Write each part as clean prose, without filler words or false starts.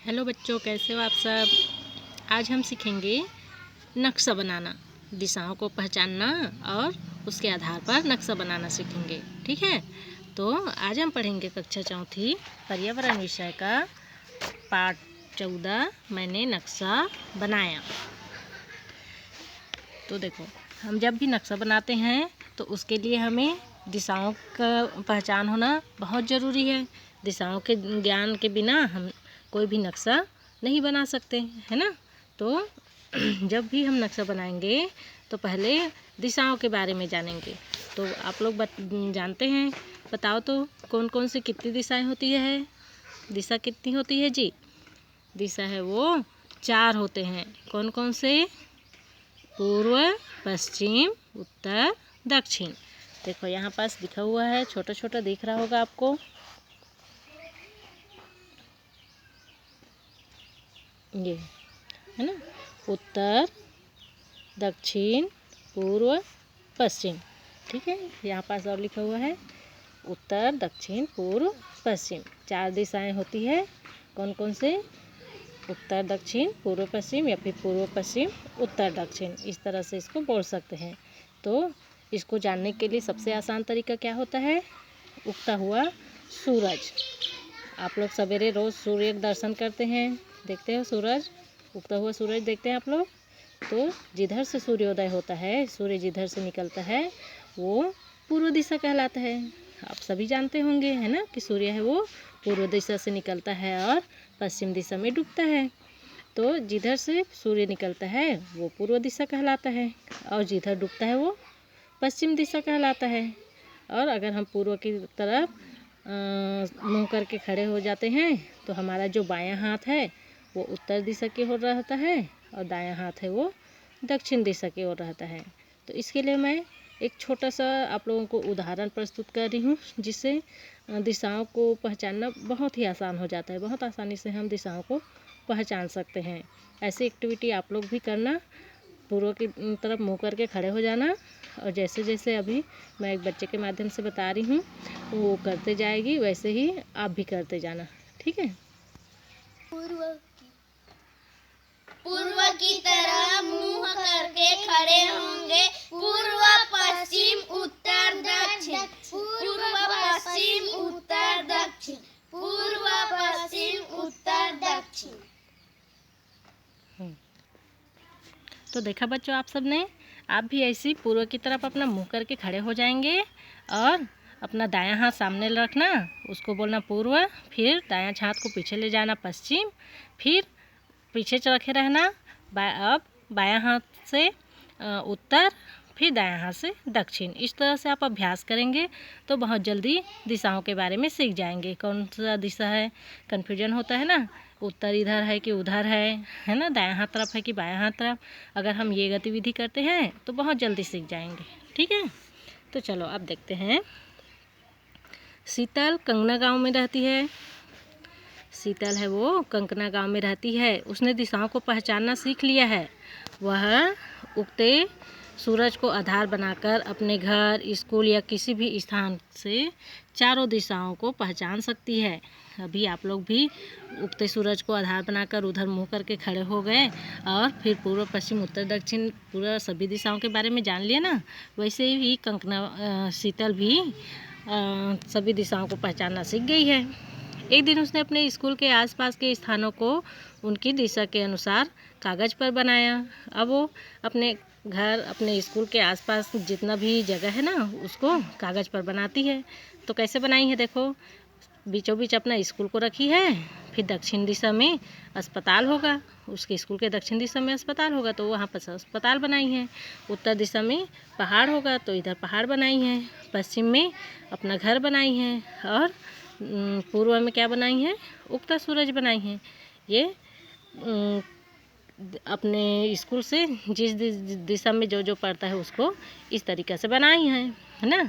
Hello बच्चों, कैसे हो आप सब। आज हम सीखेंगे नक्शा बनाना, दिशाओं को पहचानना और उसके आधार पर नक्शा बनाना सीखेंगे। ठीक है, तो आज हम पढ़ेंगे कक्षा चौथी पर्यावरण विषय का पाठ 14 मैंने नक्शा बनाया। तो देखो, हम जब भी नक्शा बनाते हैं तो उसके लिए हमें दिशाओं का पहचान होना बहुत ज़रूरी है। दिशाओं के ज्ञान के बिना हम कोई भी नक्शा नहीं बना सकते, है ना। तो जब भी हम नक्शा बनाएंगे तो पहले दिशाओं के बारे में जानेंगे। तो आप लोग जानते हैं, बताओ तो कौन कौन सी कितनी दिशाएं होती है। दिशा कितनी होती है जी? दिशा है वो 4 होते हैं। कौन कौन से? पूर्व, पश्चिम, उत्तर, दक्षिण। देखो यहाँ पास लिखा हुआ है, छोटा छोटा दिख रहा होगा आपको। ये है ना, उत्तर, दक्षिण, पूर्व, पश्चिम। ठीक है, यहाँ पास और लिखा हुआ है उत्तर, दक्षिण, पूर्व, पश्चिम। 4 दिशाएं होती है। कौन कौन से? उत्तर, दक्षिण, पूर्व, पश्चिम, या फिर पूर्व, पश्चिम, उत्तर, दक्षिण। इस तरह से इसको बोल सकते हैं। तो इसको जानने के लिए सबसे आसान तरीका क्या होता है? उगता हुआ सूरज। आप लोग सवेरे रोज़ सूर्य के दर्शन करते हैं, देखते हो सूरज, उगता हुआ सूरज देखते हैं आप लोग। तो जिधर से सूर्योदय होता है, सूर्य जिधर से निकलता है वो पूर्व दिशा कहलाता है। आप सभी जानते होंगे, है ना, कि सूर्य है वो पूर्व दिशा से निकलता है और पश्चिम दिशा में डूबता है। तो जिधर से सूर्य निकलता है वो पूर्व दिशा कहलाता है और जिधर डूबता है वो पश्चिम दिशा कहलाता है। और अगर हम पूर्व की तरफ मुँह करके खड़े हो जाते हैं तो हमारा जो बायां हाथ है वो उत्तर दिशा की ओर रहता है और दायां हाथ है वो दक्षिण दिशा की ओर रहता है। तो इसके लिए मैं एक छोटा सा आप लोगों को उदाहरण प्रस्तुत कर रही हूँ, जिससे दिशाओं को पहचानना बहुत ही आसान हो जाता है। बहुत आसानी से हम दिशाओं को पहचान सकते हैं। ऐसी एक्टिविटी आप लोग भी करना, पूर्व की तरफ मुँह करके खड़े हो जाना और जैसे जैसे अभी मैं एक बच्चे के माध्यम से बता रही हूँ वो करते जाएगी, वैसे ही आप भी करते जाना। ठीक है। पूर्व की तरफ मुंह करके खड़े होंगे। पूर्व, पश्चिम, उत्तर, दक्षिण। पूर्व, पश्चिम, उत्तर, दक्षिण। पूर्व, पश्चिम, उत्तर, दक्षिण। तो देखा बच्चों, आप सब ने, आप भी ऐसी पूर्व की तरफ अपना मुंह करके खड़े हो जाएंगे और अपना दायां हाथ सामने रखना, उसको बोलना पूर्व, फिर दायां हाथ को पीछे ले जाना पश्चिम, फिर पीछे रखे रहना। अब बायां हाथ से उत्तर, फिर दायां हाथ से दक्षिण। इस तरह से आप अभ्यास करेंगे तो बहुत जल्दी दिशाओं के बारे में सीख जाएंगे। कौन सा दिशा है, कन्फ्यूजन होता है ना, उत्तर इधर है कि उधर है ना, दायां हाथ तरफ है कि बायां हाथ तरफ। अगर हम ये गतिविधि करते हैं तो बहुत जल्दी सीख जाएंगे। ठीक है, तो चलो अब देखते हैं। शीतल कंगना गांव में रहती है। शीतल है वो कंकना गांव में रहती है। उसने दिशाओं को पहचानना सीख लिया है। वह उगते सूरज को आधार बनाकर अपने घर, स्कूल या किसी भी स्थान से चारों दिशाओं को पहचान सकती है। अभी आप लोग भी उगते सूरज को आधार बनाकर उधर मुँह करके खड़े हो गए और फिर पूर्व, पश्चिम, उत्तर, दक्षिण पूरा सभी दिशाओं के बारे में जान लिया ना। वैसे ही शीतल भी सभी दिशाओं को पहचानना सीख गई है। एक दिन उसने अपने स्कूल के आसपास के स्थानों को उनकी दिशा के अनुसार कागज़ पर बनाया। अब वो अपने घर, अपने स्कूल के आसपास जितना भी जगह है ना, उसको कागज़ पर बनाती है। तो कैसे बनाई है देखो, बीचों बीच अपना स्कूल को रखी है, फिर दक्षिण दिशा में अस्पताल होगा, उसके स्कूल के दक्षिण दिशा में अस्पताल होगा तो वहाँ पर अस्पताल बनाई है। उत्तर दिशा में पहाड़ होगा तो इधर पहाड़ बनाई है। पश्चिम में अपना घर बनाई है और पूर्व में क्या बनाई है? उगता सूरज बनाई है। ये अपने स्कूल से जिस दिशा में जो जो पड़ता है उसको इस तरीक़े से बनाई है ना।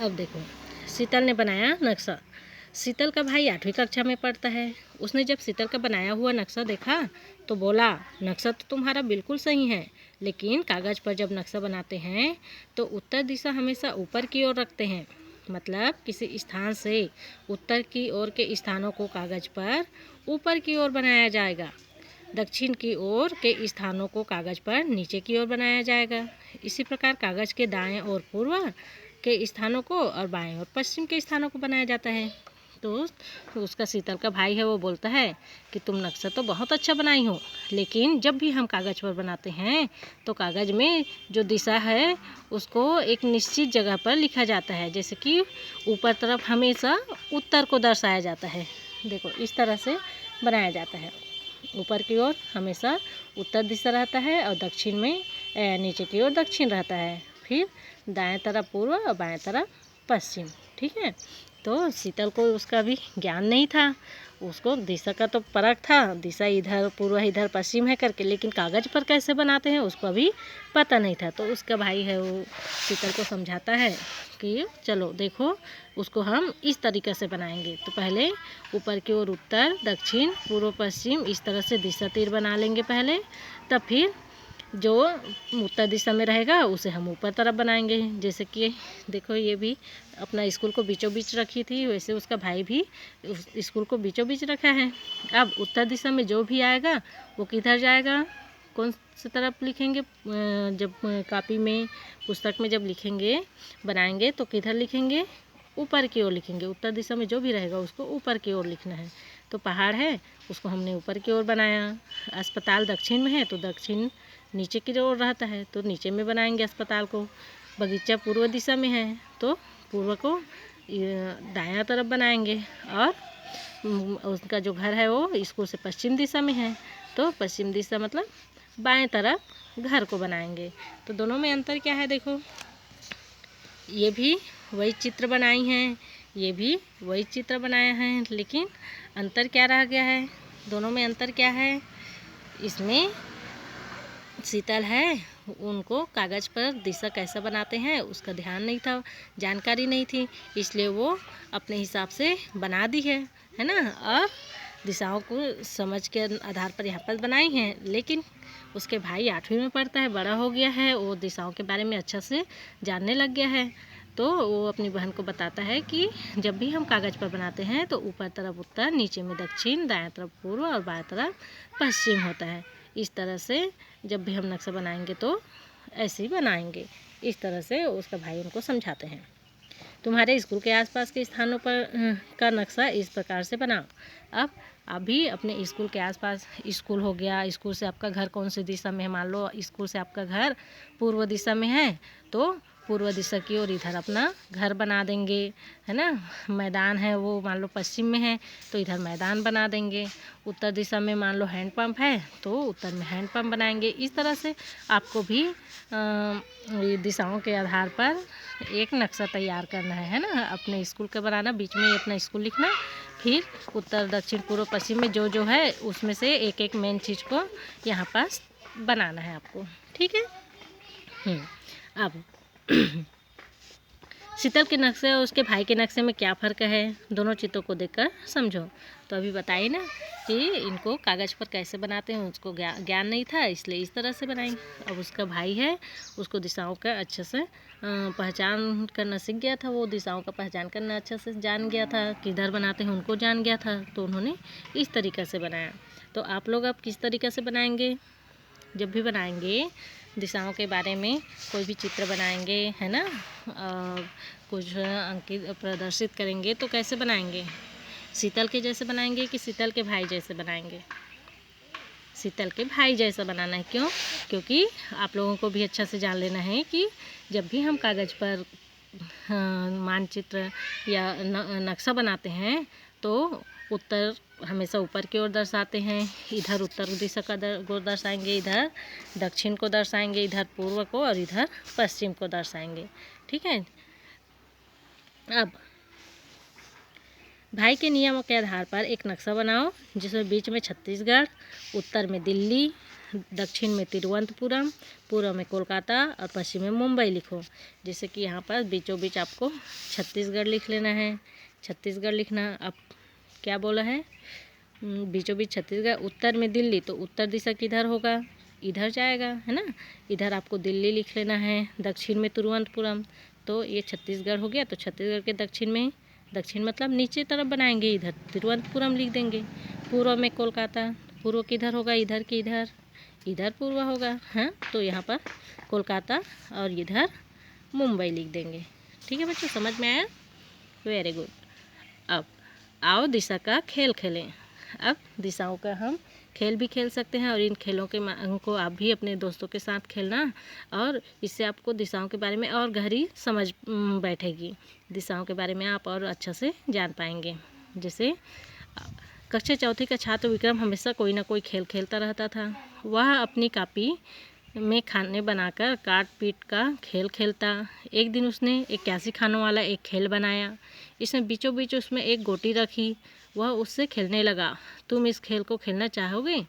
अब देखो, शीतल ने बनाया नक्शा। शीतल का भाई 8वीं कक्षा में पढ़ता है। उसने जब शीतल का बनाया हुआ नक्शा देखा तो बोला, नक्शा तो तुम्हारा बिल्कुल सही है, लेकिन कागज़ पर जब नक्शा बनाते हैं तो उत्तर दिशा हमेशा ऊपर की ओर रखते हैं मतलब किसी स्थान से उत्तर की ओर के स्थानों को कागज़ पर ऊपर की ओर बनाया जाएगा। दक्षिण की ओर के स्थानों को कागज़ पर नीचे की ओर बनाया जाएगा। इसी प्रकार कागज़ के दाएं और पूर्व के स्थानों को और बाएं और पश्चिम के स्थानों को बनाया जाता है। तो उसका शीतल का भाई है वो बोलता है कि तुम नक्शा तो बहुत अच्छा बनाई हो, लेकिन जब भी हम कागज़ पर बनाते हैं तो कागज़ में जो दिशा है उसको एक निश्चित जगह पर लिखा जाता है। जैसे कि ऊपर तरफ हमेशा उत्तर को दर्शाया जाता है। देखो इस तरह से बनाया जाता है। ऊपर की ओर हमेशा उत्तर दिशा रहता है और दक्षिण में नीचे की ओर दक्षिण रहता है। फिर दाएं तरफ पूर्व और बाएं तरफ पश्चिम। ठीक है। तो शीतल को उसका भी ज्ञान नहीं था, उसको दिशा का तो फर्क था, दिशा इधर पूर्व इधर पश्चिम है करके, लेकिन कागज़ पर कैसे बनाते हैं उसको अभी पता नहीं था। तो उसका भाई है वो शीतल को समझाता है कि चलो देखो उसको हम इस तरीक़े से बनाएंगे। तो पहले ऊपर की ओर उत्तर दक्षिण पूर्व पश्चिम इस तरह से दिशा तीर बना लेंगे पहले, तब फिर जो उत्तर दिशा में रहेगा उसे हम ऊपर तरफ बनाएंगे। जैसे कि देखो ये भी अपना स्कूल को बीचों बीच रखी थी, वैसे उसका भाई भी उस स्कूल को बीचों बीच रखा है। अब उत्तर दिशा में जो भी आएगा वो किधर जाएगा, कौन सी तरफ लिखेंगे, जब कापी में पुस्तक में जब लिखेंगे बनाएंगे तो किधर लिखेंगे, ऊपर की ओर लिखेंगे। उत्तर दिशा में जो भी रहेगा उसको ऊपर की ओर लिखना है। तो पहाड़ है उसको हमने ऊपर की ओर बनाया। अस्पताल दक्षिण में है तो दक्षिण नीचे की ओर रहता है तो नीचे में बनाएंगे अस्पताल को। बगीचा पूर्व दिशा में है तो पूर्व को दायां तरफ बनाएंगे, और उसका जो घर है वो स्कूल से पश्चिम दिशा में है तो पश्चिम दिशा मतलब बाएं तरफ घर को बनाएंगे। तो दोनों में अंतर क्या है, देखो ये भी वही चित्र बनाई हैं, ये भी वही चित्र बनाया है, लेकिन अंतर क्या रह गया है, दोनों में अंतर क्या है। इसमें शीतल है उनको कागज़ पर दिशा कैसे बनाते हैं उसका ध्यान नहीं था, जानकारी नहीं थी, इसलिए वो अपने हिसाब से बना दी है ना, और दिशाओं को समझ के आधार पर यहाँ पर बनाई हैं। लेकिन उसके भाई 8वीं में पढ़ता है, बड़ा हो गया है, वो दिशाओं के बारे में अच्छा से जानने लग गया है। तो वो अपनी बहन को बताता है कि जब भी हम कागज़ पर बनाते हैं तो ऊपर तरफ उत्तर, नीचे में दक्षिण, दाएं तरफ पूर्व और बाएं तरफ पश्चिम होता है। इस तरह से जब भी हम नक्शा बनाएंगे तो ऐसे ही बनाएंगे। इस तरह से उसका भाई उनको समझाते हैं। तुम्हारे स्कूल के आसपास के स्थानों पर का नक्शा इस प्रकार से बनाओ। अब अभी अपने स्कूल के आसपास, स्कूल हो गया, स्कूल से आपका घर कौन सी दिशा में है, मान लो स्कूल से आपका घर पूर्व दिशा में है तो पूर्व दिशा की ओर इधर अपना घर बना देंगे, है ना। मैदान है वो मान लो पश्चिम में है तो इधर मैदान बना देंगे। उत्तर दिशा में मान लो हैंडपम्प है तो उत्तर में हैंडपम्प बनाएंगे। इस तरह से आपको भी दिशाओं के आधार पर एक नक्शा तैयार करना है ना। अपने स्कूल का बनाना, बीच में अपना स्कूल लिखना, फिर उत्तर दक्षिण पूर्व पश्चिम में जो जो है उसमें से एक एक मेन चीज़ को यहाँ पास बनाना है आपको। ठीक है। अब शीतल के नक्शे और उसके भाई के नक्शे में क्या फ़र्क है, दोनों चित्रों को देखकर समझो। तो अभी बताइए ना कि इनको कागज़ पर कैसे बनाते हैं, उसको ज्ञान नहीं था इसलिए इस तरह से बनाई। अब उसका भाई है उसको दिशाओं का अच्छे से पहचान करना सीख गया था, वो दिशाओं का पहचान करना अच्छे से जान गया था, किधर बनाते हैं उनको जान गया था, तो उन्होंने इस तरीक़े से बनाया। तो आप लोग अब किस तरीक़े से बनाएंगे, जब भी बनाएंगे दिशाओं के बारे में कोई भी चित्र बनाएंगे, है ना, कुछ अंकित प्रदर्शित करेंगे तो कैसे बनाएंगे, शीतल के जैसे बनाएंगे कि शीतल के भाई जैसे बनाएंगे। शीतल के भाई जैसा बनाना है। क्यों? क्योंकि आप लोगों को भी अच्छा से जान लेना है कि जब भी हम कागज़ पर मानचित्र या नक्शा बनाते हैं तो उत्तर हमेशा ऊपर की ओर दर्शाते हैं, इधर उत्तर दिशा को दर्शाएंगे, इधर दक्षिण को दर्शाएंगे, इधर पूर्व को और इधर पश्चिम को दर्शाएंगे। ठीक है। अब भाई के नियमों के आधार पर एक नक्शा बनाओ जिसमें बीच में छत्तीसगढ़, उत्तर में दिल्ली, दक्षिण में तिरुवनंतपुरम, पूर्व में कोलकाता और पश्चिम में मुंबई लिखो। जैसे कि यहाँ पर बीचों बीच आपको छत्तीसगढ़ लिख लेना है, छत्तीसगढ़ लिखना। अब क्या बोला है, बीचों बीच छत्तीसगढ़, उत्तर में दिल्ली तो उत्तर दिशा किधर होगा, इधर जाएगा, है ना, इधर आपको दिल्ली लिख लेना है। दक्षिण में तिरुवनंतपुरम तो ये छत्तीसगढ़ हो गया, तो छत्तीसगढ़ के दक्षिण में, दक्षिण मतलब नीचे तरफ बनाएंगे, इधर तिरुवनंतपुरम लिख देंगे। पूर्व में कोलकाता, पूर्व किधर होगा, इधर की इधर, इधर पूर्व होगा, हाँ, तो यहाँ पर कोलकाता और इधर मुंबई लिख देंगे। ठीक है बच्चों, समझ में आया? Very good. अब आओ दिशा का खेल खेलें। अब दिशाओं का हम खेल भी खेल सकते हैं और इन खेलों के को आप भी अपने दोस्तों के साथ खेलना, और इससे आपको दिशाओं के बारे में और गहरी समझ बैठेगी। दिशाओं के बारे में आप और अच्छा से जान पाएंगे। जैसे कक्षा चौथी का छात्र विक्रम हमेशा कोई ना कोई खेल खेलता रहता था। वह अपनी कॉपी में खाने बनाकर काट पीट का खेल खेलता। एक दिन उसने 81 खानों वाला एक खेल बनाया। इसमें बीचों बीच उसमें एक गोटी रखी। वह उससे खेलने लगा। तुम इस खेल को खेलना चाहोगे?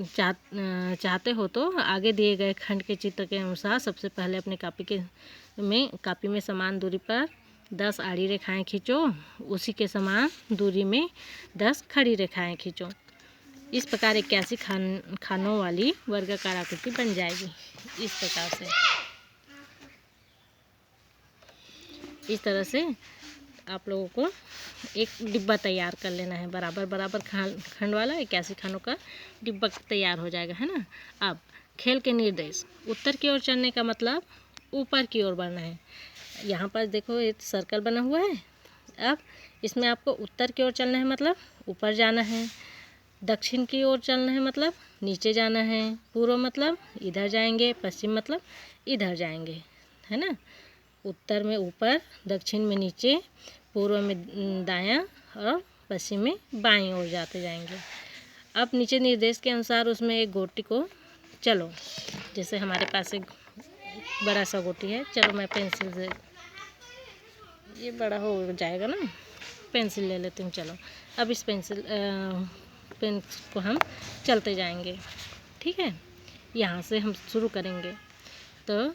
चाहते हो तो आगे दिए गए खंड के चित्र के अनुसार सबसे पहले अपने कॉपी में समान दूरी पर 10 आड़ी रेखाएं खींचो। उसी के समान दूरी में 10 खड़ी रेखाएं खींचो। इस प्रकार 81 खानों वाली वर्गाकार आकृति बन जाएगी। इस प्रकार से, इस तरह से आप लोगों को एक डिब्बा तैयार कर लेना है। बराबर बराबर खंड वाला 81 खानों का डिब्बा तैयार हो जाएगा, है ना। अब खेल के निर्देश। उत्तर की ओर चलने का मतलब ऊपर की ओर बढ़ना है। यहाँ पर देखो एक सर्कल बना हुआ है। अब इसमें आपको उत्तर की ओर चलना है मतलब ऊपर जाना है। दक्षिण की ओर चलना है मतलब नीचे जाना है। पूर्व मतलब इधर जाएंगे, पश्चिम मतलब इधर जाएंगे, है ना। उत्तर में ऊपर, दक्षिण में नीचे, पूर्व में दायां और पश्चिम में बाईं ओर जाते जाएंगे। अब नीचे निर्देश के अनुसार उसमें एक गोटी को चलो, जैसे हमारे पास एक बड़ा सा गोटी है, चलो मैं पेंसिल से, ये बड़ा हो जाएगा ना, पेंसिल ले लेती हूँ। चलो अब इस पेन को हम चलते जाएंगे। ठीक है, यहाँ से हम शुरू करेंगे। तो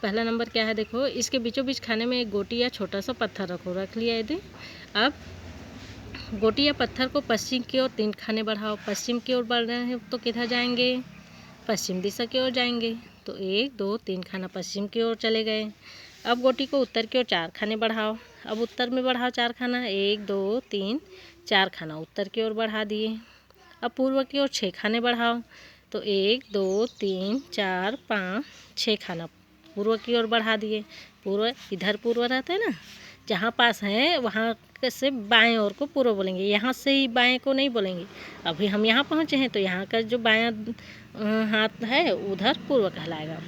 पहला नंबर क्या है, देखो इसके बीचों बीच खाने में एक गोटी या छोटा सा पत्थर रख लिया यदि। अब गोटी या पत्थर को पश्चिम की ओर 3 खाने बढ़ाओ। पश्चिम की ओर बढ़ रहे हैं तो किधर जाएंगे? पश्चिम दिशा की ओर जाएंगे। तो 1 2 3 खाना पश्चिम की ओर चले गए। अब गोटी को उत्तर की ओर 4 खाने बढ़ाओ। अब उत्तर में बढ़ाओ 4 खाना, 1 2 3 4 खाना उत्तर की ओर बढ़ा दिए। अब पूर्व की ओर 6 खाने बढ़ाओ। तो 1 2 3 4 5 6 खाना पूर्व की ओर बढ़ा दिए। पूर्व इधर पूर्व रहता है ना, जहाँ पास है वहाँ से बाएं ओर को पूर्व बोलेंगे, यहाँ से ही बाएं को नहीं बोलेंगे। अभी हम यहाँ पहुँचे हैं तो यहाँ का जो बायां हाथ है उधर पूर्व कहलाएगा।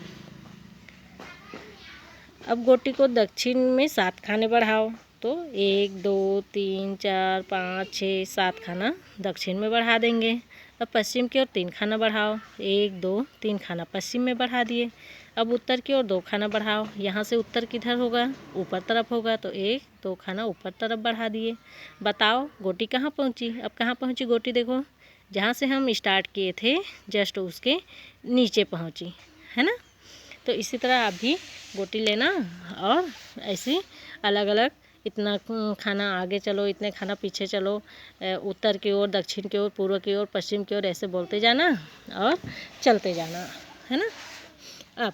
अब गोटी को दक्षिण में 7 खाने बढ़ाओ। तो 1 2 3 4 5 6 7 खाना दक्षिण में बढ़ा देंगे। अब पश्चिम की ओर 3 खाना बढ़ाओ। 1 2 3 खाना पश्चिम में बढ़ा दिए। अब उत्तर की ओर 2 खाना बढ़ाओ। यहाँ से उत्तर किधर होगा? ऊपर तरफ होगा। तो 1 2 खाना ऊपर तरफ बढ़ा दिए। बताओ गोटी कहाँ पहुँची? अब कहाँ पहुँची गोटी? देखो जहाँ से हम स्टार्ट किए थे जस्ट उसके नीचे पहुँची, है ना। तो इसी तरह आप भी गोटी लेना और ऐसी अलग अलग, इतना खाना आगे चलो, इतने खाना पीछे चलो, उत्तर की ओर, दक्षिण की ओर, पूर्व की ओर, पश्चिम की ओर, ऐसे बोलते जाना और चलते जाना, है ना। अब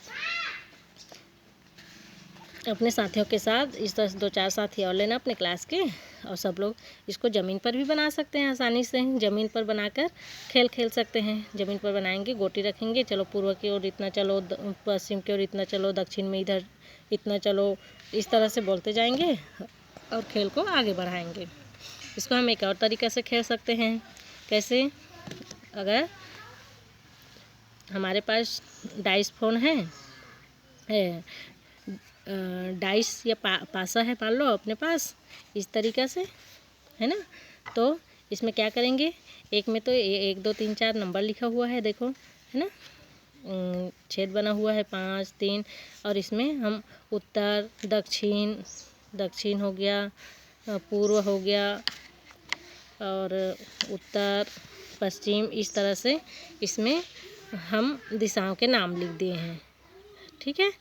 अपने साथियों के साथ इस तरह से 2-4 साथी और लेना अपने क्लास के, और सब लोग इसको ज़मीन पर भी बना सकते हैं आसानी से। ज़मीन पर बनाकर खेल खेल सकते हैं। ज़मीन पर बनाएंगे, गोटी रखेंगे, चलो पूर्व की ओर इतना चलो, पश्चिम की ओर इतना चलो, दक्षिण में इधर इतना चलो, इस तरह से बोलते जाएंगे और खेल को आगे बढ़ाएंगे। इसको हम एक और तरीक़े से खेल सकते हैं। कैसे? अगर हमारे पास डाइस फोन है, डाइस या पासा है मान लो अपने पास, इस तरीक़े से, है ना। तो इसमें क्या करेंगे, एक में तो 1 2 3 4 नंबर लिखा हुआ है, देखो, है ना, छेद बना हुआ है 5 3, और इसमें हम उत्तर, दक्षिण हो गया, पूर्व हो गया, और उत्तर, पश्चिम, इस तरह से इसमें हम दिशाओं के नाम लिख दिए हैं। ठीक है,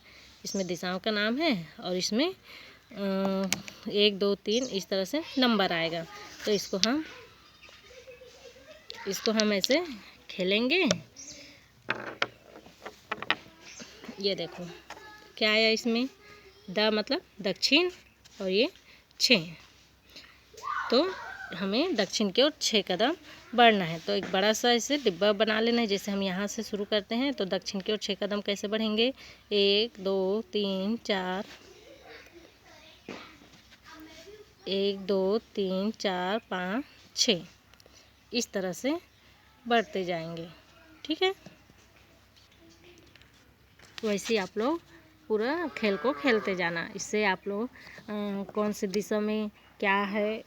इसमें दिशाओं का नाम है और इसमें 1 2 3 इस तरह से नंबर आएगा। तो इसको हम ऐसे खेलेंगे। ये देखो क्या आया इसमें, द मतलब दक्षिण और ये 6, तो हमें दक्षिण की ओर 6 कदम बढ़ना है। तो एक बड़ा सा इसे डिब्बा बना लेना है। जैसे हम यहाँ से शुरू करते हैं तो दक्षिण की ओर 6 कदम कैसे बढ़ेंगे, 1 2 3 4, 1 2 3 4 5 6, इस तरह से बढ़ते जाएंगे। ठीक है, वैसे ही आप लोग पूरा खेल को खेलते जाना। इससे आप लोग कौन सी दिशा में क्या है,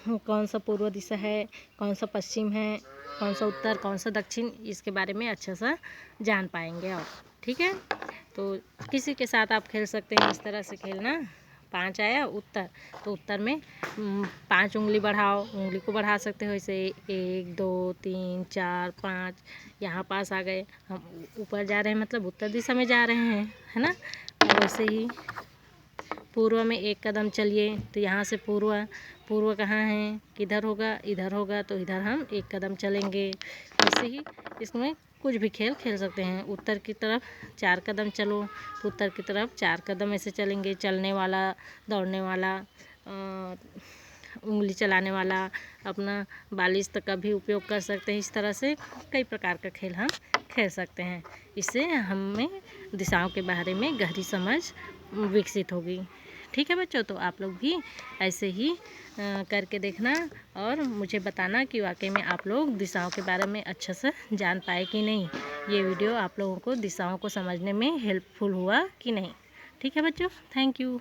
कौन सा पूर्व दिशा है, कौन सा पश्चिम है, कौन सा उत्तर, कौन सा दक्षिण, इसके बारे में अच्छा सा जान पाएंगे। और ठीक है, तो किसी के साथ आप खेल सकते हैं। इस तरह से खेलना। 5 आया उत्तर, तो उत्तर में 5 उंगली बढ़ाओ, उंगली को बढ़ा सकते हो। इसे 1 2 3 4 5, यहाँ पास आ गए। हम ऊपर जा रहे हैं मतलब उत्तर दिशा में जा रहे हैं, है ना। वैसे ही पूर्व में 1 कदम चलिए, तो यहाँ से पूर्व कहाँ है, किधर होगा, इधर होगा, तो इधर हम 1 कदम चलेंगे। वैसे ही इसमें कुछ भी खेल खेल सकते हैं। उत्तर की तरफ 4 कदम चलो, तो उत्तर की तरफ 4 कदम ऐसे चलेंगे। चलने वाला, दौड़ने वाला, उंगली चलाने वाला, अपना बालिश तक का भी उपयोग कर सकते हैं। इस तरह से कई प्रकार का खेल हम खेल सकते हैं। इससे हमें दिशाओं के बारे में गहरी समझ विकसित होगी। ठीक है बच्चों, तो आप लोग भी ऐसे ही करके देखना और मुझे बताना कि वाकई में आप लोग दिशाओं के बारे में अच्छा से जान पाए कि नहीं। ये वीडियो आप लोगों को दिशाओं को समझने में हेल्पफुल हुआ कि नहीं। ठीक है बच्चों, थैंक यू।